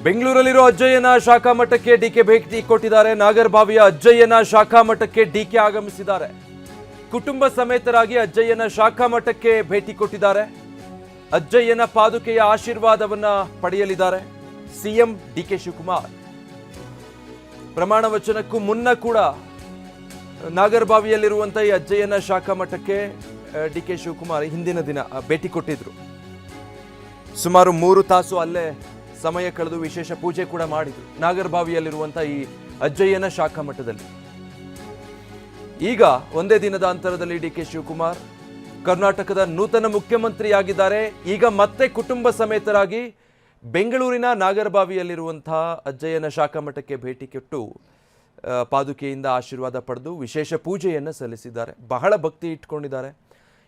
ಬೆಂಗಳೂರಲ್ಲಿರೋ ಅಜ್ಜಯ್ಯನ ಶಾಖಾ ಮಠಕ್ಕೆ ಡಿಕೆ ಭೇಟಿ ಕೊಟ್ಟಿದ್ದಾರೆ. ನಾಗರಬಾವಿಯ ಅಜ್ಜಯ್ಯನ ಶಾಖಾ ಮಠಕ್ಕೆ ಡಿಕೆ ಆಗಮಿಸಿದ್ದಾರೆ. ಕುಟುಂಬ ಸಮೇತರಾಗಿ ಅಜ್ಜಯ್ಯನ ಶಾಖಾ ಮಠಕ್ಕೆ ಭೇಟಿ ಕೊಟ್ಟಿದ್ದಾರೆ. ಅಜ್ಜಯ್ಯನ ಪಾದುಕೆಯ ಆಶೀರ್ವಾದವನ್ನ ಪಡೆಯಲಿದ್ದಾರೆ ಸಿಎಂ ಡಿಕೆ ಶಿವಕುಮಾರ್. ಪ್ರಮಾಣ ವಚನಕ್ಕೂ ಮುನ್ನ ಕೂಡ ನಾಗರಬಾವಿಯಲ್ಲಿರುವಂತಹ ಈ ಅಜ್ಜಯ್ಯನ ಶಾಖಾ ಮಠಕ್ಕೆ ಡಿಕೆ ಶಿವಕುಮಾರ್ ಹಿಂದಿನ ದಿನ ಭೇಟಿ ಕೊಟ್ಟಿದ್ರು. ಸುಮಾರು 3 ತಾಸು ಅಲ್ಲೇ ಸಮಯ ಕಳೆದು ವಿಶೇಷ ಪೂಜೆ ಕೂಡ ಮಾಡಿದ್ರು ನಾಗರಬಾವಿಯಲ್ಲಿರುವಂತಹ ಈ ಅಜ್ಜಯ್ಯನ ಶಾಖಾ ಮಠದಲ್ಲಿ. ಈಗ ಒಂದೇ ದಿನದ ಅಂತರದಲ್ಲಿ ಡಿಕೆ ಶಿವಕುಮಾರ್ ಕರ್ನಾಟಕದ ನೂತನ ಮುಖ್ಯಮಂತ್ರಿಯಾಗಿದ್ದಾರೆ. ಈಗ ಮತ್ತೆ ಕುಟುಂಬ ಸಮೇತರಾಗಿ ಬೆಂಗಳೂರಿನ ನಾಗರಬಾವಿಯಲ್ಲಿರುವಂತಹ ಅಜ್ಜಯ್ಯನ ಶಾಖಾ ಮಠಕ್ಕೆ ಭೇಟಿ ಕೊಟ್ಟು ಪಾದುಕೆಯಿಂದ ಆಶೀರ್ವಾದ ಪಡೆದು ವಿಶೇಷ ಪೂಜೆಯನ್ನು ಸಲ್ಲಿಸಿದ್ದಾರೆ. ಬಹಳ ಭಕ್ತಿ ಇಟ್ಕೊಂಡಿದ್ದಾರೆ.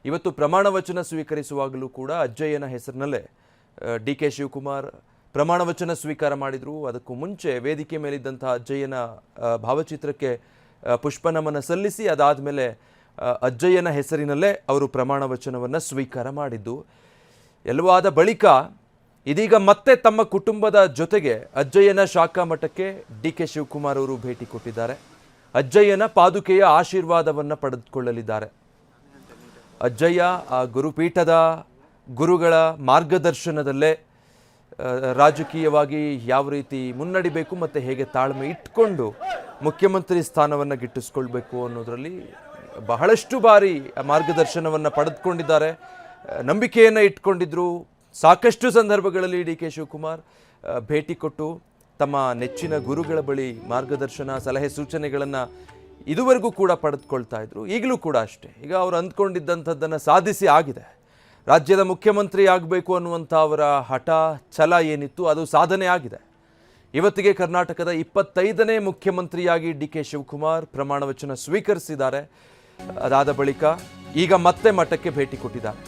ಇವತ್ತು ಪ್ರಮಾಣ ವಚನ ಸ್ವೀಕರಿಸುವಾಗಲೂ ಕೂಡ ಅಜ್ಜಯ್ಯನ ಹೆಸರಿನಲ್ಲೇ ಡಿಕೆ ಶಿವಕುಮಾರ್ ಪ್ರಮಾಣ ವಚನ ಸ್ವೀಕಾರ ಮಾಡಿದರು. ಅದಕ್ಕೂ ಮುಂಚೆ ವೇದಿಕೆ ಮೇಲಿದ್ದಂತಹ ಅಜ್ಜಯ್ಯನ ಭಾವಚಿತ್ರಕ್ಕೆ ಪುಷ್ಪನಮನ ಸಲ್ಲಿಸಿ ಅದಾದ ಮೇಲೆ ಅಜ್ಜಯ್ಯನ ಹೆಸರಿನಲ್ಲೇ ಅವರು ಪ್ರಮಾಣ ವಚನವನ್ನು ಸ್ವೀಕಾರ ಮಾಡಿದ್ದು. ಎಲ್ಲವೂ ಆದ ಬಳಿಕ ಇದೀಗ ಮತ್ತೆ ತಮ್ಮ ಕುಟುಂಬದ ಜೊತೆಗೆ ಅಜ್ಜಯ್ಯನ ಶಾಖಾ ಮಠಕ್ಕೆ ಡಿಕೆ ಶಿವಕುಮಾರ್ ಅವರು ಭೇಟಿ ಕೊಟ್ಟಿದ್ದಾರೆ. ಅಜ್ಜಯ್ಯನ ಪಾದುಕೆಯ ಆಶೀರ್ವಾದವನ್ನು ಪಡೆದುಕೊಳ್ಳಲಿದ್ದಾರೆ. ಅಜ್ಜಯ್ಯ ಆ ಗುರುಪೀಠದ ಗುರುಗಳ ಮಾರ್ಗದರ್ಶನದಲ್ಲೇ ರಾಜಕೀಯವಾಗಿ ಯಾವ ರೀತಿ ಮುನ್ನಡಿಬೇಕು ಮತ್ತು ಹೇಗೆ ತಾಳ್ಮೆ ಇಟ್ಕೊಂಡು ಮುಖ್ಯಮಂತ್ರಿ ಸ್ಥಾನವನ್ನು ಗಿಟ್ಟಿಸ್ಕೊಳ್ಬೇಕು ಅನ್ನೋದರಲ್ಲಿ ಬಹಳಷ್ಟು ಬಾರಿ ಮಾರ್ಗದರ್ಶನವನ್ನು ಪಡೆದುಕೊಂಡಿದ್ದಾರೆ. ನಂಬಿಕೆಯನ್ನು ಇಟ್ಕೊಂಡಿದ್ರು. ಸಾಕಷ್ಟು ಸಂದರ್ಭಗಳಲ್ಲಿ ಡಿ ಕೆ ಶಿವಕುಮಾರ್ ಭೇಟಿ ಕೊಟ್ಟು ತಮ್ಮ ನೆಚ್ಚಿನ ಗುರುಗಳ ಬಳಿ ಮಾರ್ಗದರ್ಶನ ಸಲಹೆ ಸೂಚನೆಗಳನ್ನು ಇದುವರೆಗೂ ಕೂಡ ಪಡೆದುಕೊಳ್ತಾ ಇದ್ರು. ಈಗಲೂ ಕೂಡ ಅಷ್ಟೇ. ಈಗ ಅವರು ಅಂದ್ಕೊಂಡಿದ್ದಂಥದ್ದನ್ನು ಸಾಧಿಸಿ ಆಗಿದೆ. ರಾಜ್ಯದ ಮುಖ್ಯಮಂತ್ರಿ ಆಗಬೇಕು ಅನ್ನುವಂಥ ಅವರ ಹಠ ಛಲ ಏನಿತ್ತು ಅದು ಸಾಧನೆ ಆಗಿದೆ. ಇವತ್ತಿಗೆ ಕರ್ನಾಟಕದ 25ನೇ ಮುಖ್ಯಮಂತ್ರಿಯಾಗಿ ಡಿ ಕೆ ಶಿವಕುಮಾರ್ ಪ್ರಮಾಣ ವಚನ ಸ್ವೀಕರಿಸಿದ್ದಾರೆ. ಅದಾದ ಬಳಿಕ ಈಗ ಮತ್ತೆ ಮಠಕ್ಕೆ ಭೇಟಿ ಕೊಟ್ಟಿದ್ದಾರೆ.